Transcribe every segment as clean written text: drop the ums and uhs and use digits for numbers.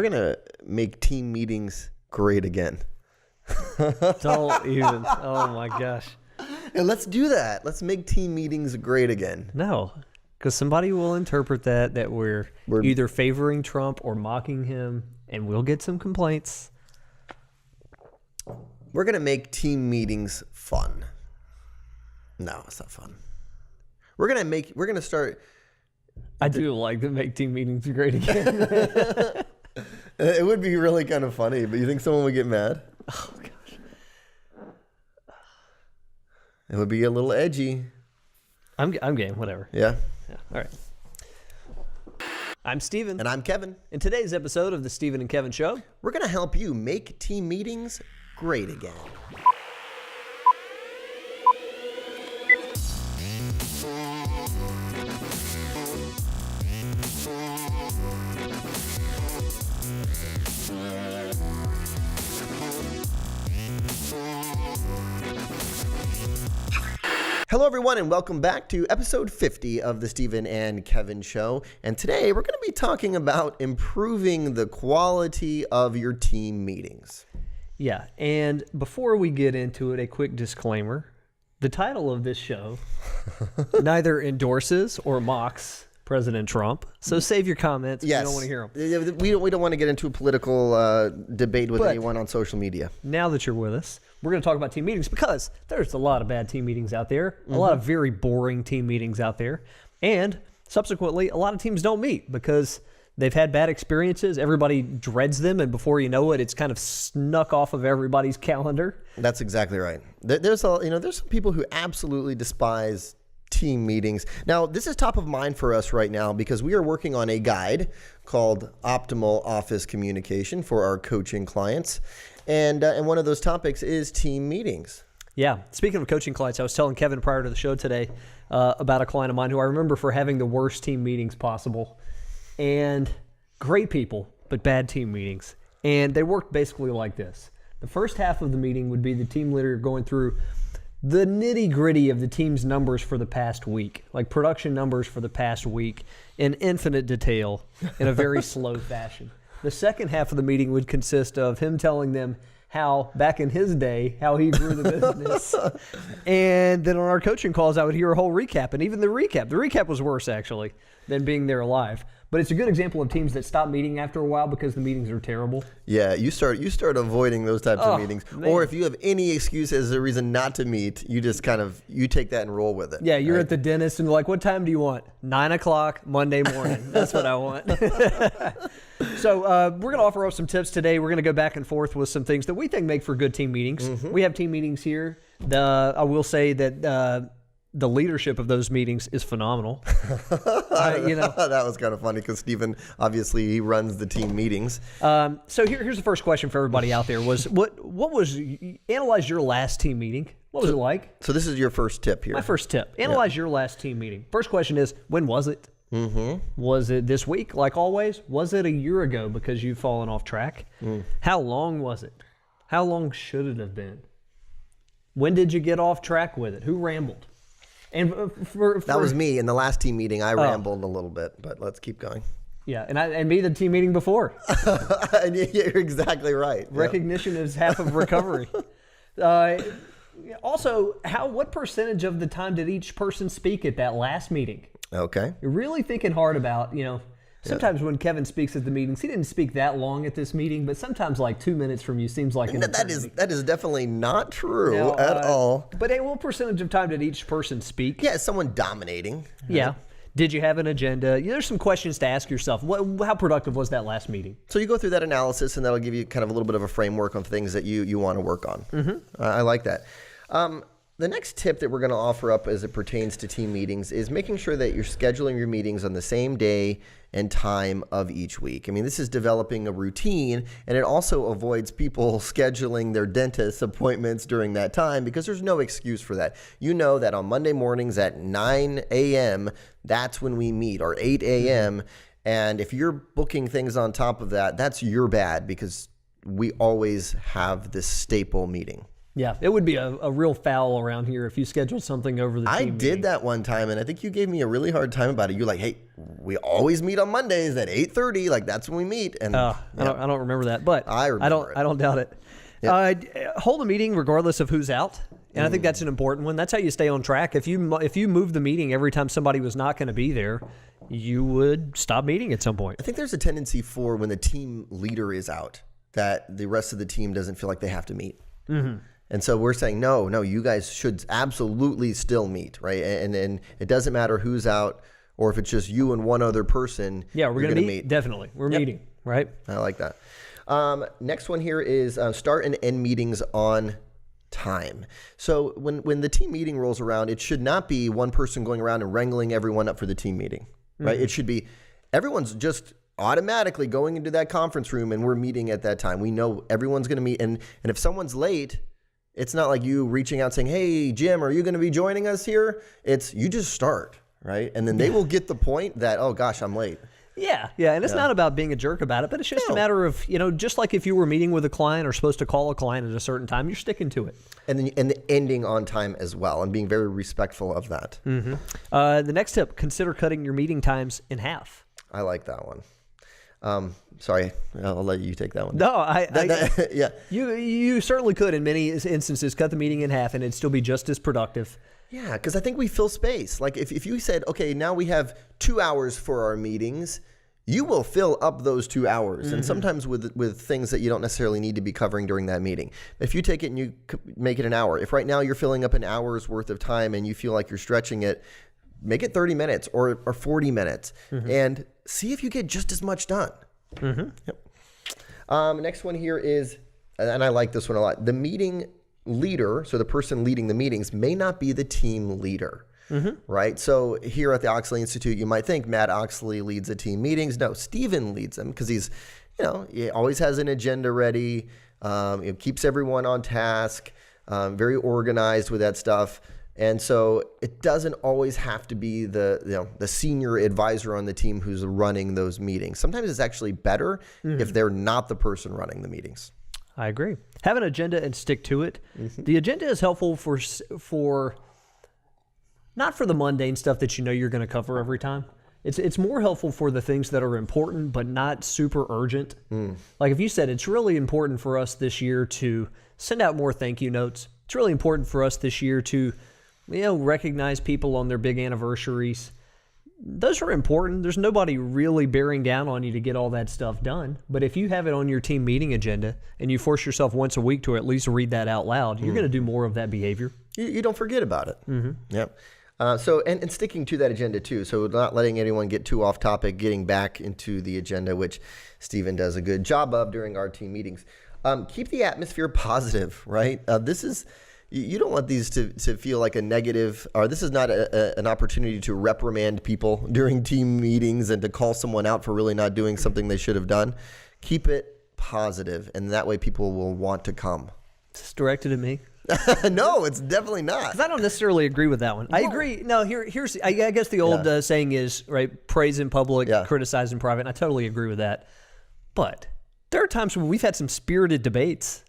gonna make team meetings great again. Don't even. Oh my gosh. And let's do that. Let's make team meetings great again. No, because somebody will interpret that we're either favoring Trump or mocking him, and we'll get some complaints. We're gonna make team meetings fun. No, it's not fun. We're gonna start. I do like to make team meetings great again. It would be really kind of funny, but you think someone would get mad? Oh gosh. It would be a little edgy. I'm game. Whatever. Yeah. All right. I'm Steven. And I'm Kevin. In today's episode of the Steven and Kevin Show, we're gonna help you make team meetings great again. Hello, everyone, and welcome back to episode 50 of the Steven and Kevin Show. And today we're going to be talking about improving the quality of your team meetings. Yeah, and before we get into it, a quick disclaimer. The title of this show neither endorses or mocks President Trump, so save your comments. Yes. We don't want to hear them. We don't want to get into a political debate with anyone on social media. Now that you're with us, we're going to talk about team meetings because there's a lot of bad team meetings out there, a lot of very boring team meetings out there, and subsequently, a lot of teams don't meet because they've had bad experiences. Everybody dreads them, and before you know it, it's kind of snuck off of everybody's calendar. That's exactly right. There's some people who absolutely despise team meetings. Now, this is top of mind for us right now because we are working on a guide called Optimal Office Communication for our coaching clients. And one of those topics is team meetings. Yeah. Speaking of coaching clients, I was telling Kevin prior to the show today about a client of mine who I remember for having the worst team meetings possible. And great people, but bad team meetings. And they worked basically like this. The first half of the meeting would be the team leader going through the nitty-gritty of the team's numbers for the past week, like production numbers for the past week, in infinite detail, in a very slow fashion. The second half of the meeting would consist of him telling them how, back in his day, how he grew the business. And then on our coaching calls, I would hear a whole recap. And even the recap was worse, actually, than being there live. But it's a good example of teams that stop meeting after a while because the meetings are terrible. Yeah, you start avoiding those types of meetings. Man. Or if you have any excuse as a reason not to meet, you just you take that and roll with it. Yeah, you're at the dentist and like, what time do you want? 9 o'clock Monday morning. That's what I want. So we're going to offer up some tips today. We're going to go back and forth with some things that we think make for good team meetings. We have team meetings here. I will say that the leadership of those meetings is phenomenal. That was kind of funny because Steven, obviously, he runs the team meetings. So here's the first question for everybody out there was, analyze your last team meeting. What was it like? So this is your first tip here. My first tip. Analyze your last team meeting. First question is, when was it? Was it this week, like always? Was it a year ago because you've fallen off track? How long was it? How long should it have been? When did you get off track with it? Who rambled? And that was me in the last team meeting. I rambled a little bit, but let's keep going. Yeah, and me the team meeting before. You're exactly right. Recognition is half of recovery. Also, what percentage of the time did each person speak at that last meeting? Okay. You're really thinking hard about, sometimes when Kevin speaks at the meetings, he didn't speak that long at this meeting, but sometimes like 2 minutes from you seems like an eternity. That is definitely not true at all. But what percentage of time did each person speak? Yeah, someone dominating. Right? Yeah. Did you have an agenda? There's some questions to ask yourself. How productive was that last meeting? So you go through that analysis, and that'll give you kind of a little bit of a framework of things that you want to work on. I like that. The next tip that we're going to offer up as it pertains to team meetings is making sure that you're scheduling your meetings on the same day and time of each week. I mean, this is developing a routine, and it also avoids people scheduling their dentist appointments during that time because there's no excuse for that. You know that on Monday mornings at 9 a.m., that's when we meet, or 8 a.m., and if you're booking things on top of that, that's your bad because we always have this staple meeting. Yeah, it would be a real foul around here if you scheduled something over the team I meeting. did that one time, and I think you gave me a really hard time about it. You're like, hey, we always meet on Mondays at 8:30. Like, that's when we meet. And I don't remember that, but I remember I don't doubt it. Yep. Hold a meeting regardless of who's out, and I think that's an important one. That's how you stay on track. If you move the meeting every time somebody was not going to be there, you would stop meeting at some point. I think there's a tendency for when the team leader is out that the rest of the team doesn't feel like they have to meet. Mm-hmm. And so we're saying, no, you guys should absolutely still meet, right? And it doesn't matter who's out or if it's just you and one other person. Yeah, we're going to meet. Definitely. We're meeting, right? I like that. Next one here is start and end meetings on time. So when the team meeting rolls around, it should not be one person going around and wrangling everyone up for the team meeting, right? Mm-hmm. It should be everyone's just automatically going into that conference room and we're meeting at that time. We know everyone's going to meet. And if someone's late, it's not like you reaching out saying, hey, Jim, are you going to be joining us here? It's you just start, right? And then they will get the point that, oh, gosh, I'm late. Yeah. And it's not about being a jerk about it, but it's just a matter of, just like if you were meeting with a client or supposed to call a client at a certain time, you're sticking to it. And the ending on time as well and being very respectful of that. Mm-hmm. The next tip, consider cutting your meeting times in half. I like that one. Sorry, I'll let you take that one. No, yeah. You certainly could in many instances cut the meeting in half and it'd still be just as productive. Yeah, because I think we fill space. Like if you said, okay, now we have 2 hours for our meetings, you will fill up those 2 hours. Mm-hmm. And sometimes with things that you don't necessarily need to be covering during that meeting. If you take it and you make it an hour, if right now you're filling up an hour's worth of time and you feel like you're stretching it, make it 30 minutes or 40 minutes and see if you get just as much done. Mm-hmm. Yep. Next one here is, and I like this one a lot, the meeting leader, so the person leading the meetings, may not be the team leader, right? So here at the Oechsli Institute, you might think Matt Oechsli leads the team meetings. No, Steven leads them because he's, he always has an agenda ready, keeps everyone on task, very organized with that stuff. And so it doesn't always have to be the senior advisor on the team who's running those meetings. Sometimes it's actually better if they're not the person running the meetings. I agree. Have an agenda and stick to it. Mm-hmm. The agenda is helpful for not for the mundane stuff that you're going to cover every time. It's more helpful for the things that are important but not super urgent. Like if you said it's really important for us this year to send out more thank you notes. It's really important for us this year to recognize people on their big anniversaries. Those are important. There's nobody really bearing down on you to get all that stuff done. But if you have it on your team meeting agenda and you force yourself once a week to at least read that out loud, you're going to do more of that behavior. You don't forget about it. Mm-hmm. Yep. And sticking to that agenda too. So not letting anyone get too off topic, getting back into the agenda, which Stephen does a good job of during our team meetings. Keep the atmosphere positive, right? You don't want these to feel like a negative, or this is not an opportunity to reprimand people during team meetings and to call someone out for really not doing something they should have done. Keep it positive, and that way people will want to come. It's directed at me. No, it's definitely not. Because I don't necessarily agree with that one. I agree. No, here's I guess the old saying is, right, praise in public, criticize in private, and I totally agree with that. But there are times when we've had some spirited debates.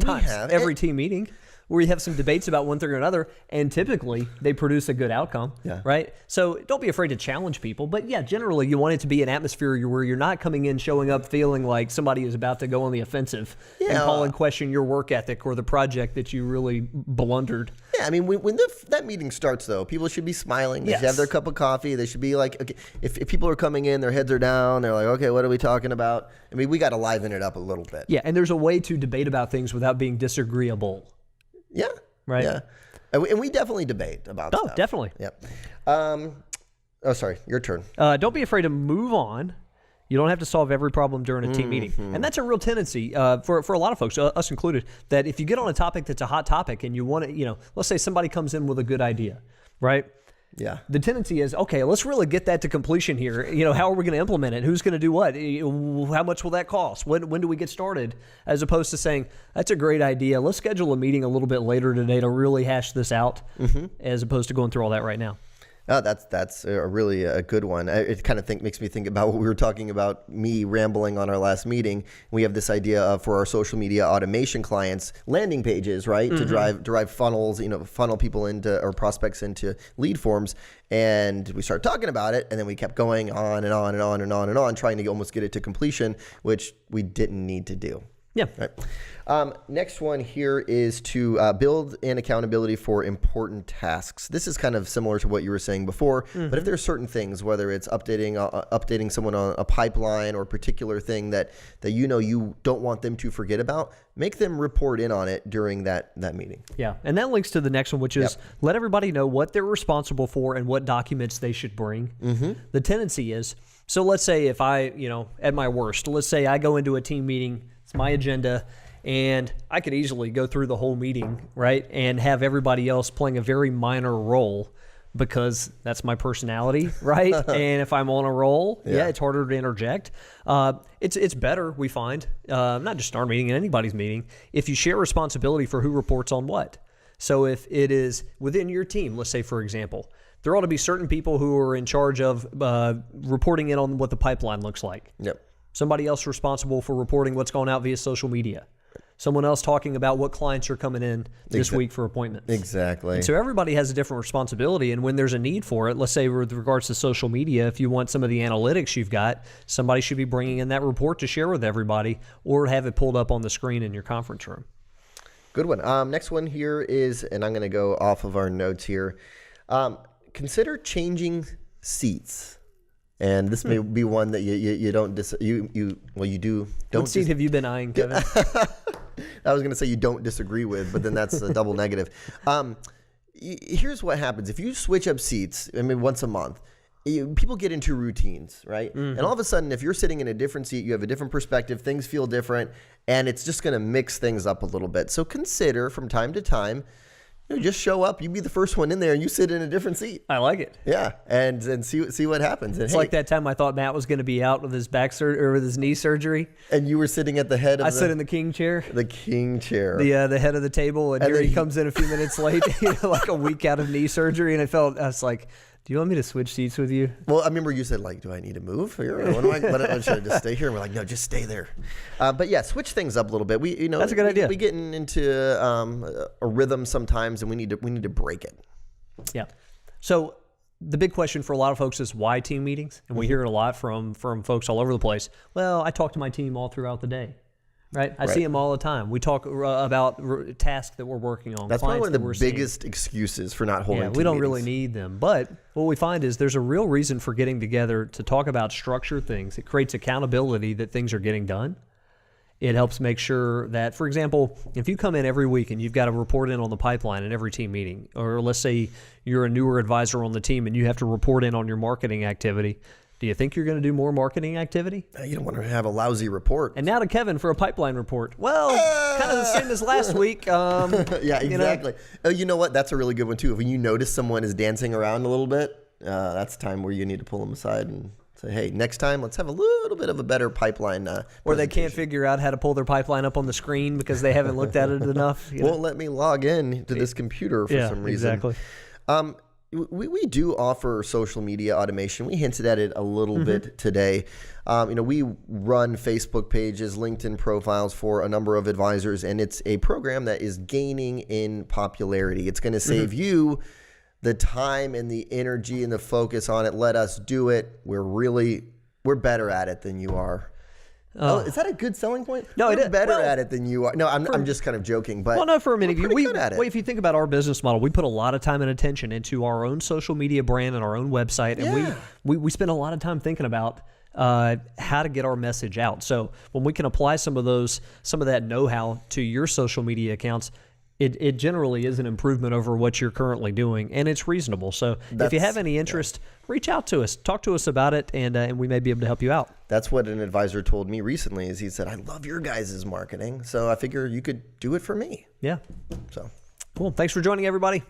Every team meeting, where you have some debates about one thing or another, and typically they produce a good outcome, right? So don't be afraid to challenge people. But yeah, generally you want it to be an atmosphere where you're not coming in showing up feeling like somebody is about to go on the offensive and call in question your work ethic or the project that you really blundered. Yeah, I mean, when that meeting starts, though, people should be smiling. They should have their cup of coffee. They should be like, okay, if people are coming in, their heads are down. They're like, okay, what are we talking about? I mean, we got to liven it up a little bit. Yeah, and there's a way to debate about things without being disagreeable. Yeah. Right. Yeah. And we definitely debate about stuff. Oh, definitely. Yep. Sorry. Your turn. Don't be afraid to move on. You don't have to solve every problem during a team meeting. And that's a real tendency for a lot of folks, us included, that if you get on a topic that's a hot topic and you want to, let's say somebody comes in with a good idea, right? Yeah. The tendency is, okay, let's really get that to completion here. How are we going to implement it? Who's going to do what? How much will that cost? When do we get started? As opposed to saying, that's a great idea. Let's schedule a meeting a little bit later today to really hash this out, as opposed to going through all that right now. Oh, that's a really a good one. It kind of makes me think about what we were talking about, me rambling on our last meeting. We have this idea of, for our social media automation clients, landing pages, right? To drive funnels, funnel people into, or prospects into lead forms. And we started talking about it, and then we kept going on and on and on and on and on, trying to almost get it to completion, which we didn't need to do. Yeah. Right. Next one here is to build in accountability for important tasks. This is kind of similar to what you were saying before, but if there are certain things, whether it's updating someone on a pipeline or a particular thing that you don't want them to forget about, make them report in on it during that meeting. Yeah, and that links to the next one, which is let everybody know what they're responsible for and what documents they should bring. The tendency is, so let's say if I, at my worst, let's say I go into a team meeting, it's my agenda, and I could easily go through the whole meeting, right, and have everybody else playing a very minor role because that's my personality, right? And if I'm on a roll, it's harder to interject. It's better, we find, not just our meeting, in anybody's meeting, if you share responsibility for who reports on what. So if it is within your team, let's say, for example, there ought to be certain people who are in charge of reporting in on what the pipeline looks like. Yep. Somebody else responsible for reporting what's going out via social media. Someone else talking about what clients are coming in this week for appointments. Exactly. And so everybody has a different responsibility, and when there's a need for it, let's say with regards to social media, if you want some of the analytics you've got, somebody should be bringing in that report to share with everybody or have it pulled up on the screen in your conference room. Good one. Next one here is, and I'm going to go off of our notes here, consider changing seats. And this may be one that you don't you do. What seat have you been eyeing, Kevin? I was going to say you don't disagree with, but then that's a double negative. Here's what happens. If you switch up seats, once a month, people get into routines, right? And all of a sudden, if you're sitting in a different seat, you have a different perspective, things feel different, and it's just going to mix things up a little bit. So consider from time to time, just show up. You be the first one in there, and you sit in a different seat. I like it. Yeah, and see what happens. And it's like that time I thought Matt was going to be out with his or with his knee surgery, and you were sitting at the head of. I sit in the king chair. The king chair. The head of the table, and here he comes in a few minutes late, like a week out of knee surgery, and I was like, do you want me to switch seats with you? Well, I remember you said, do I need to move? Should I just stay here? And we're like, no, just stay there. But yeah, switch things up a little bit. That's a good idea. We get into a rhythm sometimes, and we need to break it. Yeah. So the big question for a lot of folks is why team meetings? And we hear it a lot from folks all over the place. Well, I talk to my team all throughout the day. Right? I see them all the time. We talk about tasks that we're working on. That's probably one of the biggest excuses for not holding team we don't meetings. really need them. But what we find is there's a real reason for getting together to talk about structured things. It creates accountability that things are getting done. It helps make sure that, for example, if you come in every week and you've got to report in on the pipeline in every team meeting, or let's say you're a newer advisor on the team and you have to report in on your marketing activity, do you think you're going to do more marketing activity? You don't want to have a lousy report. And now to Kevin for a pipeline report. Well, kind of the same as last week. Yeah, exactly. You know what? That's a really good one, too. When you notice someone is dancing around a little bit, that's time where you need to pull them aside and say, hey, next time, let's have a little bit of a better pipeline. Or they can't figure out how to pull their pipeline up on the screen because they haven't looked at it enough. Won't let me log in to this computer for some reason. Exactly. We do offer social media automation. We hinted at it a little bit today. We run Facebook pages, LinkedIn profiles for a number of advisors, and it's a program that is gaining in popularity. It's going to save you the time and the energy and the focus on it. Let us do it. We're better at it than you are. Oh, is that a good selling point? No, we're better at it than you are. No, I'm just kind of joking. But no, for a minute, we're good at it. If you think about our business model, we put a lot of time and attention into our own social media brand and our own website, and we spend a lot of time thinking about how to get our message out. So when we can apply some of that know-how to your social media accounts, it generally is an improvement over what you're currently doing, and it's reasonable. So if you have any interest, reach out to us, talk to us about it, and we may be able to help you out. That's what an advisor told me recently. Is he said, "I love your guys' marketing, so I figure you could do it for me." Yeah. So cool. Thanks for joining, everybody.